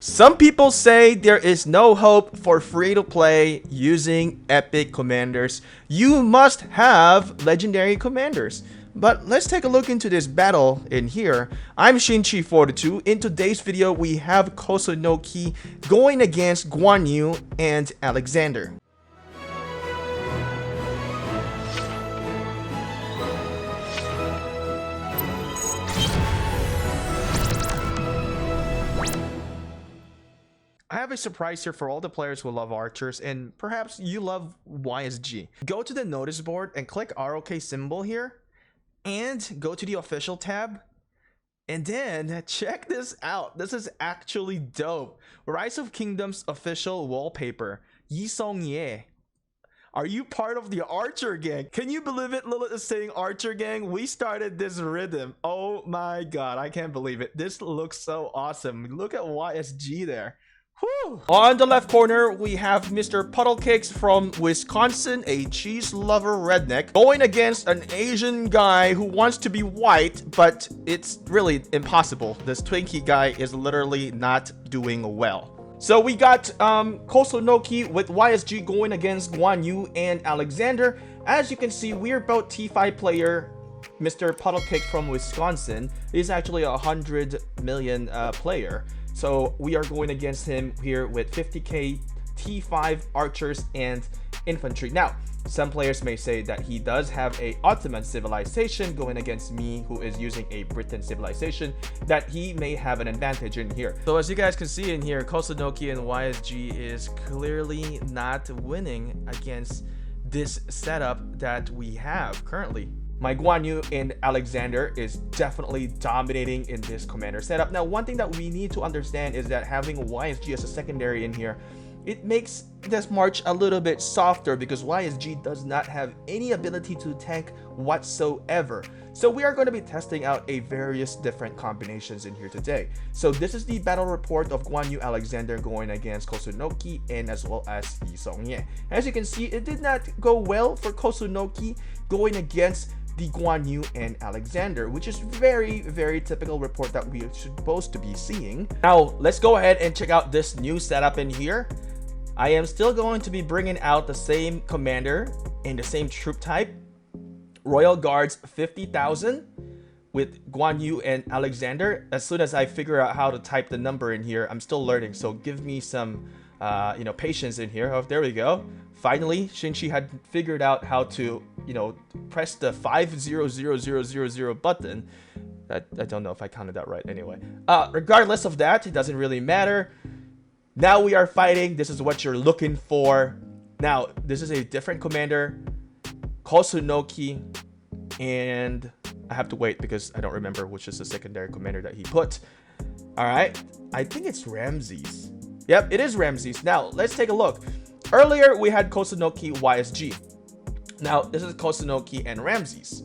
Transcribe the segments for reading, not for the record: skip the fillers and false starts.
Some people say there is no hope for free-to-play using epic commanders. You must have legendary commanders. But let's take a look into this battle in here. I'm Shinchi42. In today's video, we have Kusunoki going against Guan Yu and Alexander. I have a surprise here for all the players who love archers, and perhaps you love YSG. Go to the notice board and click ROK symbol here, and go to the official tab, and then check this out. This is actually dope. Rise of Kingdoms official wallpaper. Yi Song Ye. Are you part of the Archer Gang? Can you believe it? Lilith is saying Archer Gang. We started this rhythm. Oh my god, I can't believe it. This looks so awesome. Look at YSG there. Whew. On the left corner, we have Mr. Puddle Cakes from Wisconsin, a cheese lover redneck, going against an Asian guy who wants to be white, but it's really impossible. This Twinkie guy is literally not doing well. So we got Kusunoki with YSG going against Guan Yu and Alexander. As you can see, we're both T5 player. Mr. Puddle Cake from Wisconsin is actually a 100 million player. So we are going against him here with 50k T5 archers and infantry. Now, some players may say that he does have a Ottoman civilization going against me, who is using a Britain civilization, that he may have an advantage in here. So as you guys can see in here, Kusunoki and YSG is clearly not winning against this setup that we have currently. My Guan Yu and Alexander is definitely dominating in this commander setup. Now, one thing that we need to understand is that having YSG as a secondary in here, it makes this march a little bit softer because YSG does not have any ability to tank whatsoever. So we are going to be testing out a various different combinations in here today. So this is the battle report of Guan Yu Alexander going against Kusunoki and as well as Yi Song Ye. As you can see, it did not go well for Kusunoki going against the Guan Yu and Alexander, which is very typical report that we are supposed to be seeing. Now, let's go ahead and check out this new setup in here. I am still going to be bringing out the same commander in the same troop type. Royal Guards 50,000 with Guan Yu and Alexander. As soon as I figure out how to type the number in here, I'm still learning, so give me some patience in here. Oh, there we go. Finally, Shinchi had figured out how to, press the 50000 button. I don't know if I counted that right anyway. Regardless of that, it doesn't really matter. Now we are fighting. This is what you're looking for. Now, this is a different commander, Kusunoki, and I have to wait because I don't remember which is the secondary commander that he put. All right, I think it's Ramesses. Yep, it is Ramesses. Now, let's take a look. Earlier, we had Kusunoki YSG. Now, this is Kusunoki and Ramesses.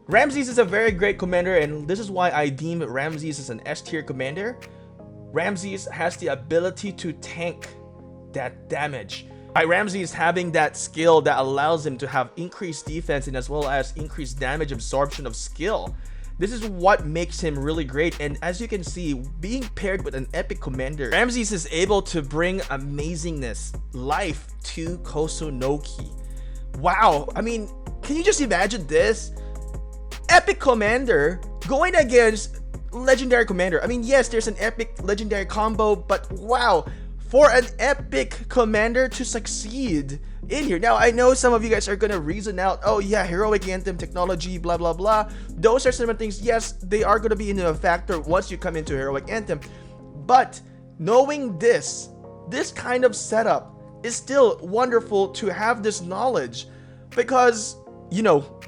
Ramesses is a very great commander, and this is why I deem Ramesses as an S tier commander. Ramesses has the ability to tank that damage. By Ramesses having that skill that allows him to have increased defense and as well as increased damage absorption of skill. This is what makes him really great, and as you can see, being paired with an epic commander, Ramesses is able to bring amazingness, life to Kusunoki. Wow, I mean, can you just imagine this? Epic commander going against legendary commander. I mean, yes, there's an epic legendary combo, but wow, for an epic commander to succeed in here. Now, I know some of you guys are gonna reason out, oh yeah, heroic anthem technology, blah blah blah. Those are some things, yes, they are gonna be in a factor once you come into heroic anthem. But knowing this kind of setup is still wonderful to have this knowledge, because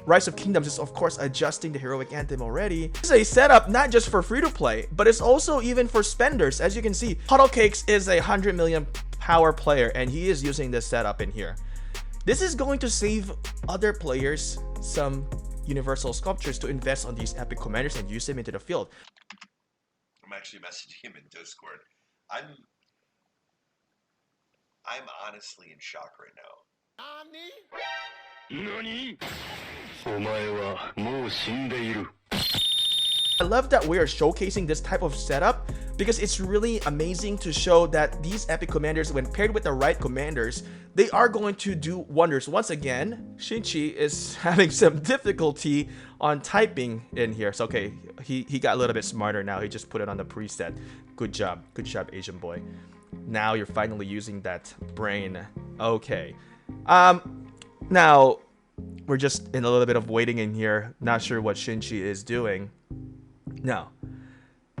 Rise of Kingdoms is of course adjusting the heroic anthem already. It's a setup not just for free to play, but it's also even for spenders. As you can see, Puddle Cakes is a 100 million power player, and he is using this setup in here. This is going to save other players some universal sculptures to invest on these epic commanders and use them into the field. I'm actually messaging him in Discord. I'm honestly in shock right now. I love that we are showcasing this type of setup, because it's really amazing to show that these epic commanders, when paired with the right commanders, they are going to do wonders. Once again, Shinchi is having some difficulty on typing in here. So okay, he got a little bit smarter now. He just put it on the preset. Good job, Asian boy. Now you're finally using that brain. Okay. Now we're just in a little bit of waiting in here. Not sure what Shinchi is doing. Now,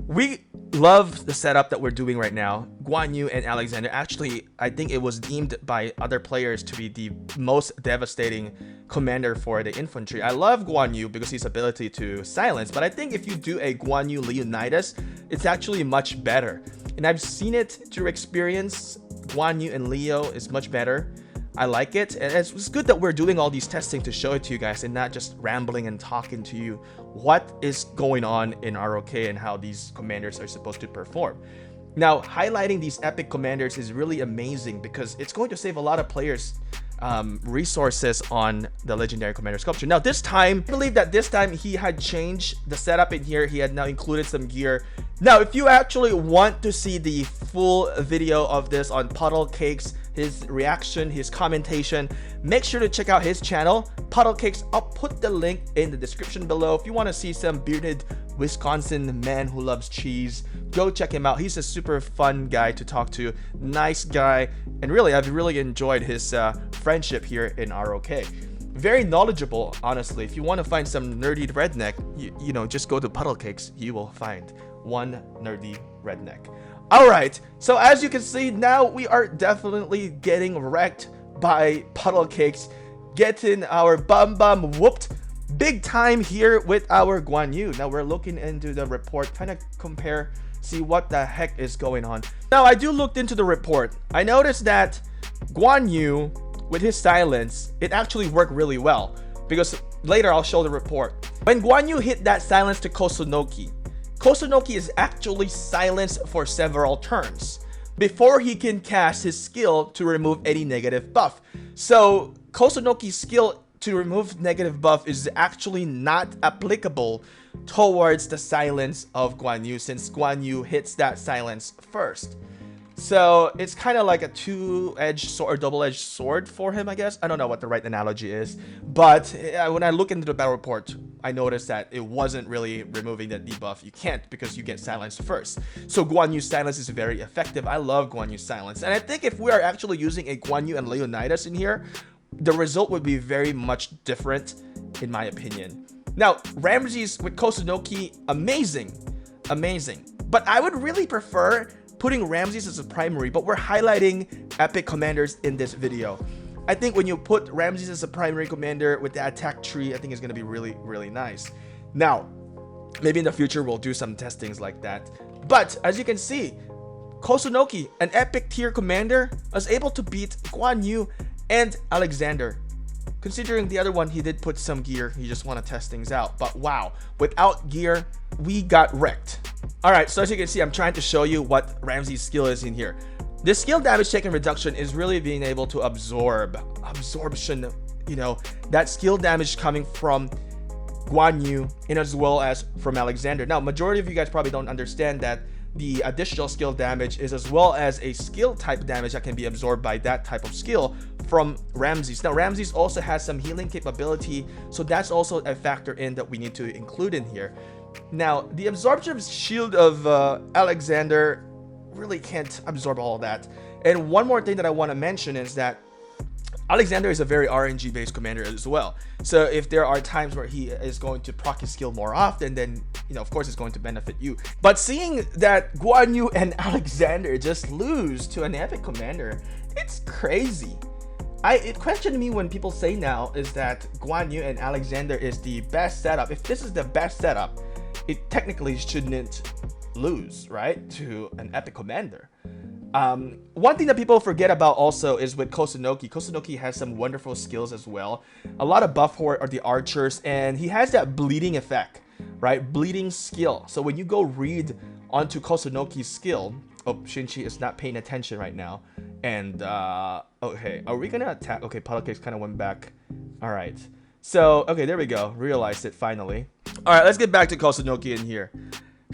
we love the setup that we're doing right now. Guan Yu and Alexander. Actually, I think it was deemed by other players to be the most devastating commander for the infantry. I love Guan Yu because his ability to silence, but I think if you do a Guan Yu Leonidas, it's actually much better. And I've seen it through experience. Guan Yu and Leo is much better. I like it, and it's good that we're doing all these testing to show it to you guys and not just rambling and talking to you what is going on in ROK and how these commanders are supposed to perform. Now, highlighting these epic commanders is really amazing because it's going to save a lot of players resources on the legendary commander sculpture. Now this time, I believe that this time he had changed the setup in here. He had now included some gear. Now if you actually want to see the full video of this on Puddle Cakes, his reaction, his commentation, make sure to check out his channel, Puddle Cakes. I'll put the link in the description below. If you want to see some bearded Wisconsin man who loves cheese, go check him out. He's a super fun guy to talk to, nice guy, and really I've really enjoyed his friendship here in ROK. Very knowledgeable, honestly. If you want to find some nerdy redneck, you know, just go to Puddle Cakes. You will find one nerdy redneck. Alright, so as you can see, now we are definitely getting wrecked by Puddle Cakes, getting our bum whooped big time here with our Guan Yu. Now we're looking into the report, kind of compare, see what the heck is going on. Now I do looked into the report. I noticed that Guan Yu, with his silence, it actually worked really well, because later I'll show the report. When Guan Yu hit that silence to Kusunoki, Kusunoki is actually silenced for several turns before he can cast his skill to remove any negative buff. So Kusunoki's skill to remove negative buff is actually not applicable towards the silence of Guan Yu, since Guan Yu hits that silence first. So it's kind of like a two-edged sword, or double-edged sword for him, I guess. I don't know what the right analogy is, but when I look into the battle report, I noticed that it wasn't really removing the debuff. You can't, because you get silenced first. So Guan Yu's silence is very effective. I love Guan Yu's silence, and I think if we are actually using a Guan Yu and Leonidas in here, the result would be very much different, in my opinion. Now, Ramesses with Kusunoki, amazing. But I would really prefer putting Ramesses as a primary, but we're highlighting epic commanders in this video. I think when you put Ramesses as a primary commander with the attack tree, I think it's going to be really nice. Now, maybe in the future we'll do some testings like that. But as you can see, Kusunoki, an epic tier commander, was able to beat Guan Yu and Alexander. Considering the other one, he did put some gear. He just want to test things out. But wow, without gear, we got wrecked. Alright, so as you can see, I'm trying to show you what Ramesses' skill is in here. This skill damage taken reduction is really being able to absorption, you know, that skill damage coming from Guan Yu and as well as from Alexander. Now, majority of you guys probably don't understand that the additional skill damage is as well as a skill type damage that can be absorbed by that type of skill from Ramesses. Now, Ramesses also has some healing capability, so that's also a factor in that we need to include in here. Now, the absorption shield of Alexander really can't absorb all of that. And one more thing that I want to mention is that Alexander is a very RNG based commander as well. So if there are times where he is going to proc his skill more often, then, you know, of course it's going to benefit you. But seeing that Guan Yu and Alexander just lose to an epic commander, it's crazy. It questioned me when people say now is that Guan Yu and Alexander is the best setup. If this is the best setup, it technically shouldn't lose, right, to an epic commander. One thing that people forget about also is with Kusunoki. Kusunoki has some wonderful skills as well. A lot of buff horde are the archers, and he has that bleeding effect, right? Bleeding skill. So when you go read onto Kusunoki's skill, oh, Shinchi is not paying attention right now. And okay, are we gonna attack? Okay, Puddle Cakes kind of went back. All right. So okay, there we go. Realized it finally. All right, let's get back to Kusunoki in here.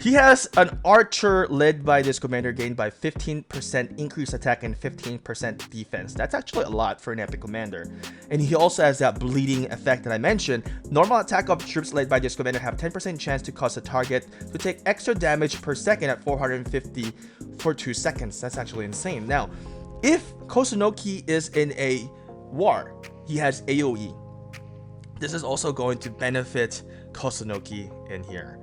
He has an archer led by this commander gained by 15% increased attack and 15% defense. That's actually a lot for an epic commander. And he also has that bleeding effect that I mentioned. Normal attack of troops led by this commander have 10% chance to cause a target to take extra damage per second at 450 for 2 seconds. That's actually insane. Now, if Kusunoki is in a war, he has AoE. This is also going to benefit Kusunoki in here.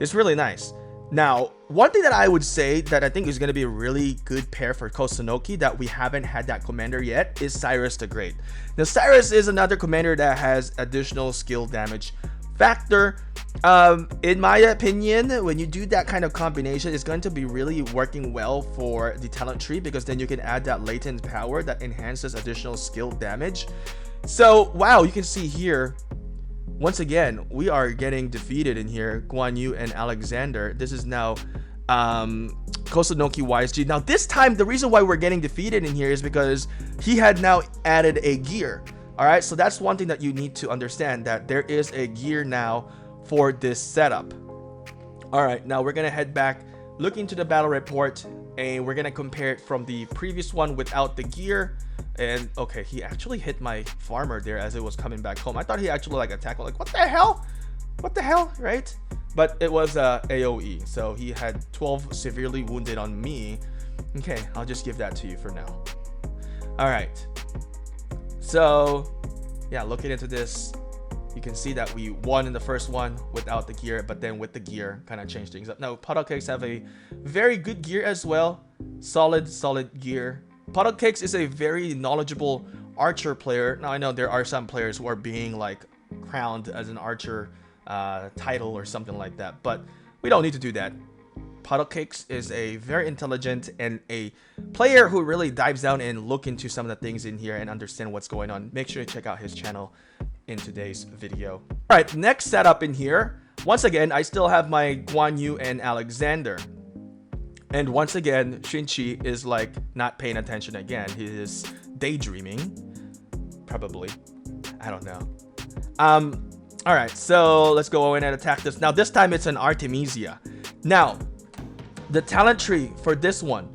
It's really nice. Now, one thing that I would say that I think is going to be a really good pair for Kusunoki that we haven't had that commander yet is Cyrus the Great. Now, Cyrus is another commander that has additional skill damage factor. In my opinion, when you do that kind of combination, it's going to be really working well for the talent tree, because then you can add that latent power that enhances additional skill damage. So, wow, you can see here, once again, we are getting defeated in here. Guan Yu and Alexander. This is now Kusunoki YSG. Now this time, the reason why we're getting defeated in here is because he had now added a gear. Alright, so that's one thing that you need to understand, that there is a gear now for this setup. Alright, now we're gonna head back, look into the battle report, and we're gonna compare it from the previous one without the gear. And okay, he actually hit my farmer there as it was coming back home. I thought he actually like attacked me, like what the hell? What the hell, right? But it was AoE, so he had 12 severely wounded on me. Okay, I'll just give that to you for now. All right. So yeah, looking into this, you can see that we won in the first one without the gear, but then with the gear, kind of changed things up. Now, Puddle Cakes have a very good gear as well. Solid gear. Puddle Cakes is a very knowledgeable archer player. Now I know there are some players who are being like crowned as an archer title or something like that, but we don't need to do that. Puddle Cakes is a very intelligent and a player who really dives down and look into some of the things in here and understand what's going on. Make sure to check out his channel in today's video. All right, next setup in here. Once again, I still have my Guan Yu and Alexander. And once again, Shinchi is like not paying attention again. He is daydreaming. Probably. I don't know. Alright, so let's go in and attack this. Now this time it's an Artemisia. Now, the talent tree for this one,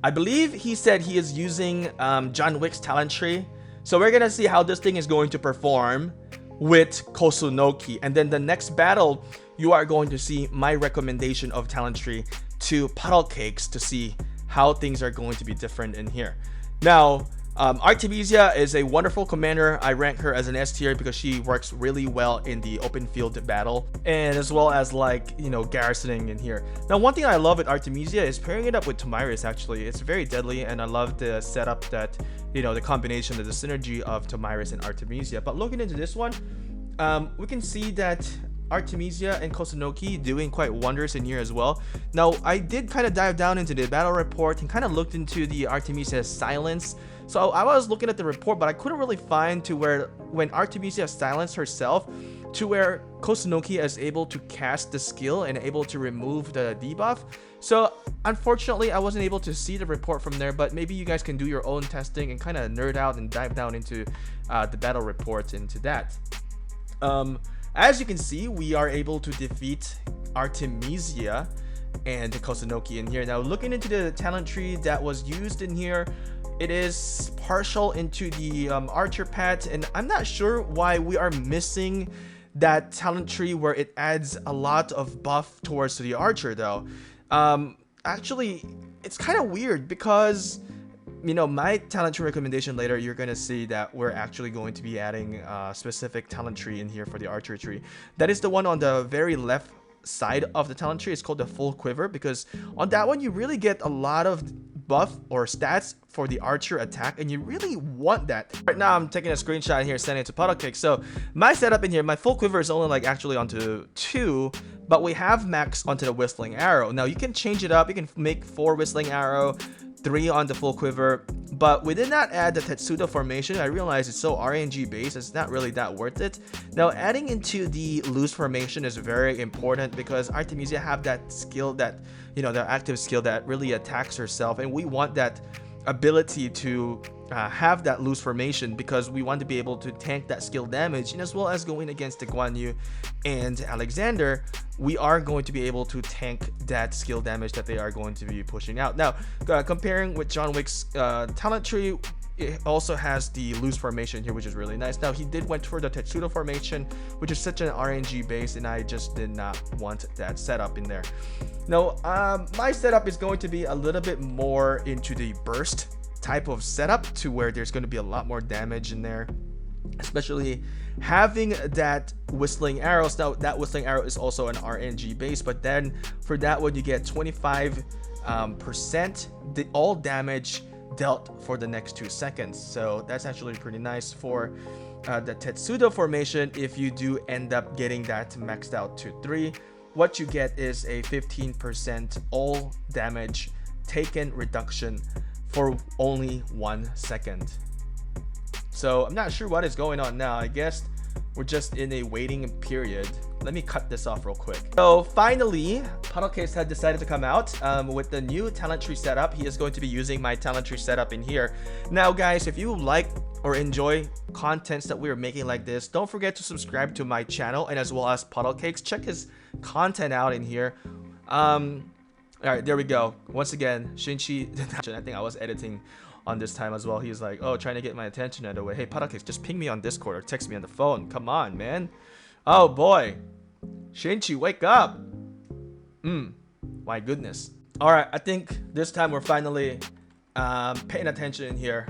I believe he said he is using John Wick's talent tree. So we're gonna see how this thing is going to perform with Kusunoki. And then the next battle, you are going to see my recommendation of talent tree to Puddle Cakes to see how things are going to be different in here. Now, Artemisia is a wonderful commander. I rank her as an S tier because she works really well in the open field battle, and as well as like, you know, garrisoning in here. Now, one thing I love with Artemisia is pairing it up with Tomyris. Actually, it's very deadly, and I love the setup that, you know, the combination of the synergy of Tomyris and Artemisia. But looking into this one, we can see that Artemisia and Kusunoki doing quite wonders in here as well. Now, I did kind of dive down into the battle report and kind of looked into the Artemisia's silence. So I was looking at the report, but I couldn't really find to where when Artemisia silenced herself to where Kusunoki is able to cast the skill and able to remove the debuff. So unfortunately, I wasn't able to see the report from there, but maybe you guys can do your own testing and kind of nerd out and dive down into the battle reports into that. As you can see, we are able to defeat Artemisia and Kusunoki in here. Now, looking into the talent tree that was used in here, it is partial into the archer pet, and I'm not sure why we are missing that talent tree where it adds a lot of buff towards the archer though. Actually, it's kind of weird because, you know, my talent tree recommendation later, you're gonna see that we're actually going to be adding a specific talent tree in here for the archer tree. That is the one on the very left side of the talent tree. It's called the full quiver, because on that one you really get a lot of buff or stats for the archer attack, and you really want that. Right now I'm taking a screenshot here, sending it to Puddle Cakes. So my setup in here, my full quiver is only like actually onto 2, but we have max onto the whistling arrow. Now you can change it up. You can make 4 whistling arrow, 3 on the full quiver, but we did not add the Tetsudo formation. I realized it's so RNG based, it's not really that worth it. Now, adding into the loose formation is very important because Artemisia have that skill that, you know, the active skill that really attacks herself, and we want that ability to have that loose formation, because we want to be able to tank that skill damage, and as well as going against the Guan Yu and Alexander, we are going to be able to tank that skill damage that they are going to be pushing out. Now, comparing with John Wick's talent tree, it also has the loose formation here, which is really nice. Now, he did went for the Tetsudo formation, which is such an RNG base, and I just did not want that setup in there. Now, my setup is going to be a little bit more into the burst type of setup, to where there's going to be a lot more damage in there, especially having that whistling arrows. Now, that whistling arrow is also an RNG base, but then for that one you get 25% the all damage dealt for the next 2 seconds. So that's actually pretty nice for the Tetsudo formation. If you do end up getting that maxed out to 3, what you get is a 15% all damage taken reduction for only 1 second. So I'm not sure what is going on now. I guess we're just in a waiting period. Let me cut this off real quick. So finally, Puddle Cakes had decided to come out with the new talent tree setup. He is going to be using my talent tree setup in here. Now guys, if you like or enjoy contents that we are making like this, don't forget to subscribe to my channel, and as well as Puddle Cakes. Check his content out in here. All right, there we go. Once again, Shinchi, I think I was editing on this time as well. He's like, oh, trying to get my attention out of the way. Hey, Puddle Cakes, just ping me on Discord or text me on the phone. Come on, man. Oh boy, Shinchi, wake up. My goodness. All right, I think this time we're finally paying attention in here.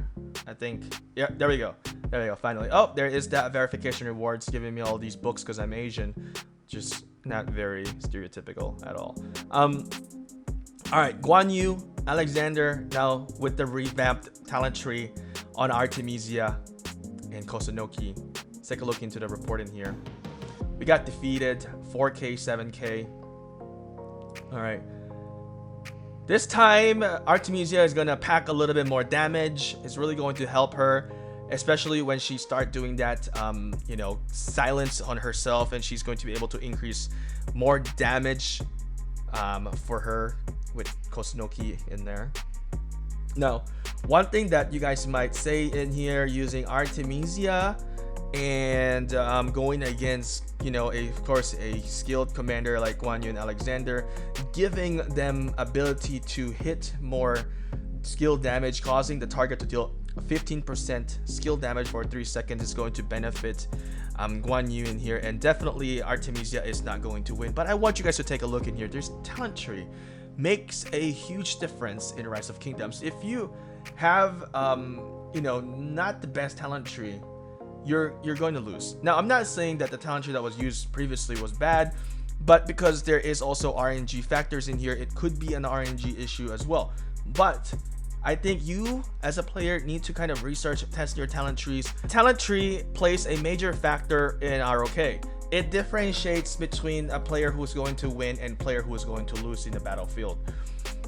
I think, yeah, there we go. There we go, finally. Oh, there is that verification rewards giving me all these books because I'm Asian. Just not very stereotypical at all. All right, Guan Yu, Alexander, now with the revamped talent tree on Artemisia and Kusunoki. Let's take a look into the report in here. We got defeated, 4K, 7K. All right. This time, Artemisia is going to pack a little bit more damage. It's really going to help her, especially when she start doing that, you know, silence on herself, and she's going to be able to increase more damage for her with Kusunoki in there. Now, one thing that you guys might say in here, using Artemisia and going against, you know, of course, a skilled commander like Guan Yu and Alexander, giving them ability to hit more skill damage, causing the target to deal 15% skill damage for 3 seconds is going to benefit Guan Yu in here, and definitely Artemisia is not going to win. But I want you guys to take a look in here. There's talent tree makes a huge difference in Rise of Kingdoms. If you have you know, not the best talent tree, you're going to lose. Now, I'm not saying that the talent tree that was used previously was bad, but because there is also RNG factors in here, it could be an RNG issue as well. But I think you as a player need to kind of research, test your talent trees. Talent tree plays a major factor in ROK. It differentiates between a player who is going to win and player who is going to lose in the battlefield.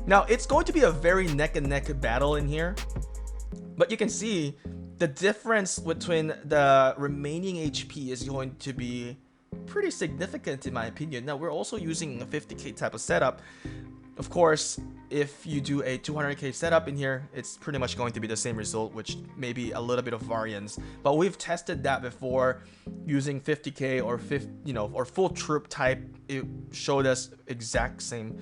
Now, it's going to be a very neck and neck battle in here, but you can see the difference between the remaining HP is going to be pretty significant in my opinion. Now, we're also using a 50k type of setup. Of course, if you do a 200k setup in here, it's pretty much going to be the same result, which may be a little bit of variance. But we've tested that before using 50k or or full troop type. It showed us exact same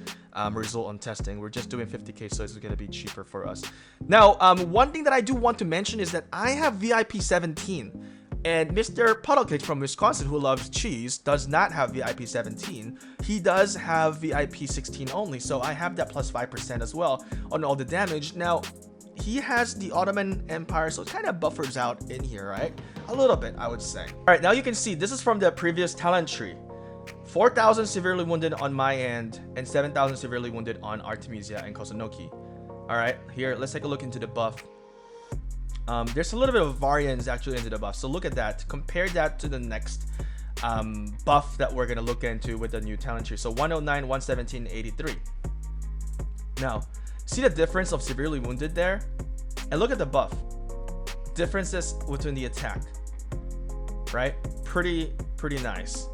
result on testing. We're just doing 50k, so it's going to be cheaper for us. Now, one thing that I do want to mention is that I have VIP 17. And Mr. Puddle Cakes from Wisconsin, who loves cheese, does not have VIP 17. He does have VIP 16 only, so I have that plus 5% as well on all the damage. Now, he has the Ottoman Empire, so it kind of buffers out in here, right? A little bit, I would say. All right, now you can see this is from the previous talent tree. 4,000 severely wounded on my end, and 7,000 severely wounded on Artemisia and Kusunoki. All right, here, let's take a look into the buff. There's a little bit of variance actually into the buff, so look at that. Compare that to the next buff that we're gonna look into with the new talent tree. So 109, 117, 83. Now, see the difference of severely wounded there, and look at the buff differences between the attack, right? Pretty nice.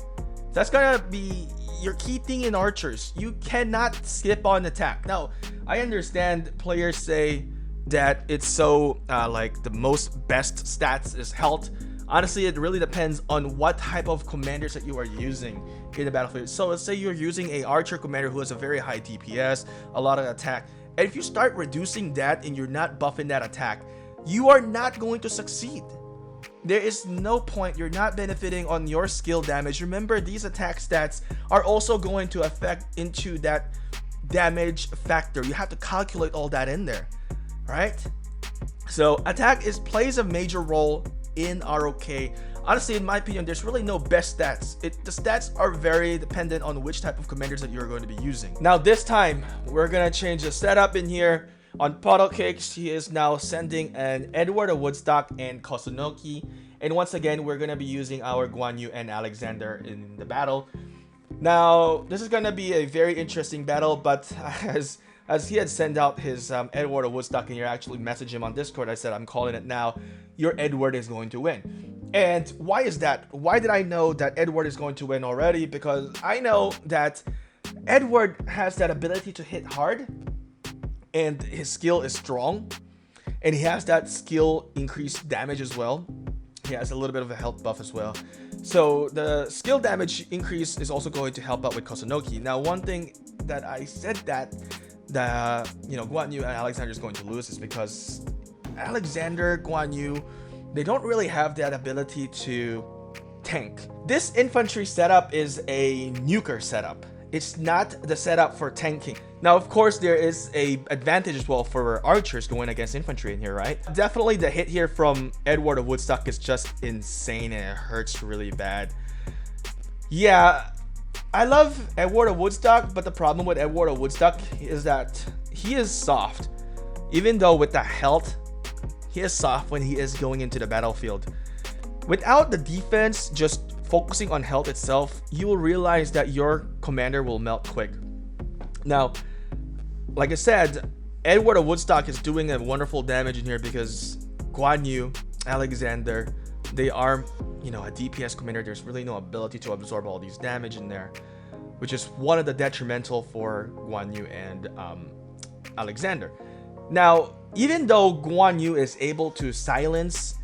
That's gonna be your key thing in archers. You cannot skip on attack. Now, I understand players say, that it's so like the most best stats is health. Honestly, it really depends on what type of commanders that you are using in the battlefield. So let's say you're using a archer commander who has a very high DPS, a lot of attack, and if you start reducing that and you're not buffing that attack, you are not going to succeed. There is no point. You're not benefiting on your skill damage. Remember, these attack stats are also going to affect into that damage factor. You have to calculate all that in there, right? So attack plays a major role in ROK. Honestly, in my opinion, there's really no best stats. The stats are very dependent on which type of commanders that you're going to be using. Now this time, we're gonna change the setup in here. On Puddle Cakes, he is now sending an Edward of Woodstock and Kusunoki. And once again, we're gonna be using our Guan Yu and Alexander in the battle. Now, this is gonna be a very interesting battle, but as he had sent out his Edward of Woodstock, and you actually messaged him on Discord, I said, I'm calling it now. Your Edward is going to win. And why is that? Why did I know that Edward is going to win already? Because I know that Edward has that ability to hit hard, and his skill is strong, and he has that skill increased damage as well. He has a little bit of a health buff as well. So the skill damage increase is also going to help out with Kusunoki. Now, one thing that I said that Guan Yu and Alexander is going to lose is because Alexander, Guan Yu, they don't really have that ability to tank. This infantry setup is a nuker setup. It's not the setup for tanking. Now, of course, there is a advantage as well for archers going against infantry in here, right? Definitely the hit here from Edward of Woodstock is just insane, and it hurts really bad. Yeah, I love Edward of Woodstock, but the problem with Edward of Woodstock is that he is soft. Even though with the health, he is soft when he is going into the battlefield. Without the defense, just focusing on health itself, you will realize that your commander will melt quick. Now, like I said, Edward of Woodstock is doing a wonderful damage in here because Guan Yu, Alexander, they are, a DPS commander. There's really no ability to absorb all these damage in there, which is one of the detrimental for Guan Yu and Alexander. Now, even though Guan Yu is able to silence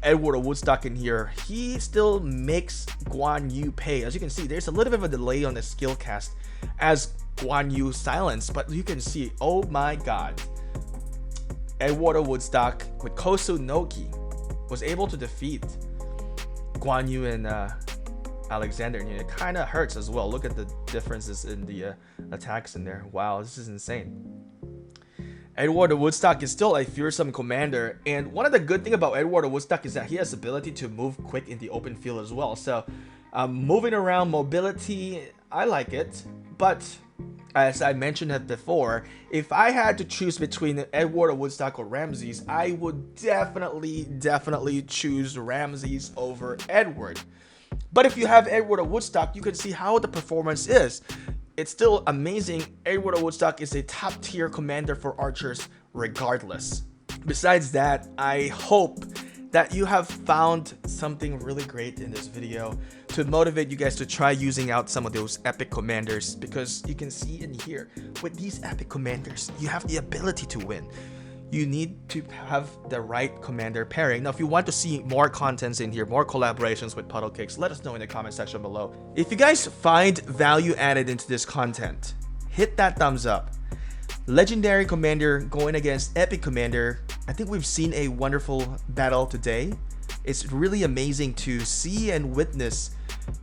Edward of Woodstock in here, he still makes Guan Yu pay. As you can see, there's a little bit of a delay on the skill cast as Guan Yu silenced, but you can see, oh my god, Edward of Woodstock with Kusunoki was able to defeat Guan Yu and Alexander, and it kind of hurts as well. Look at the differences in the attacks in there. Wow, this is insane. Edward of Woodstock is still a fearsome commander, and one of the good things about Edward of Woodstock is that he has the ability to move quick in the open field as well. So moving around, mobility, I like it, but as I mentioned it before, if I had to choose between Edward of Woodstock or Ramesses, I would definitely choose Ramesses over Edward. But if you have Edward of Woodstock, you can see how the performance is. It's still amazing. Edward of Woodstock is a top tier commander for archers regardless. Besides that, I hope that you have found something really great in this video to motivate you guys to try using out some of those epic commanders, because you can see in here with these epic commanders, you have the ability to win. You need to have the right commander pairing. Now, if you want to see more contents in here, more collaborations with Puddle Cakes, let us know in the comment section below. If you guys find value added into this content, hit that thumbs up. Legendary commander going against epic commander. I think we've seen a wonderful battle today. It's really amazing to see and witness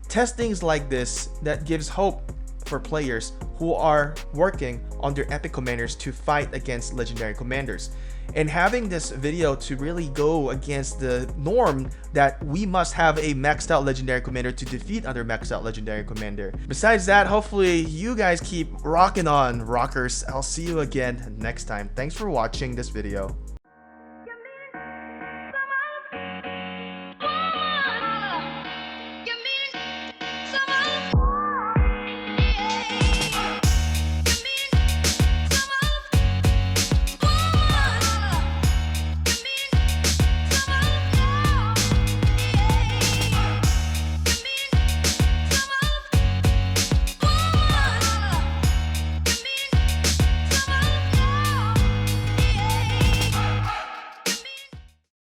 testings like this that gives hope for players who are working on their epic commanders to fight against legendary commanders. And having this video to really go against the norm that we must have a maxed out legendary commander to defeat other maxed out legendary commander. Besides that, hopefully you guys keep rocking on, rockers. I'll see you again next time. Thanks for watching this video.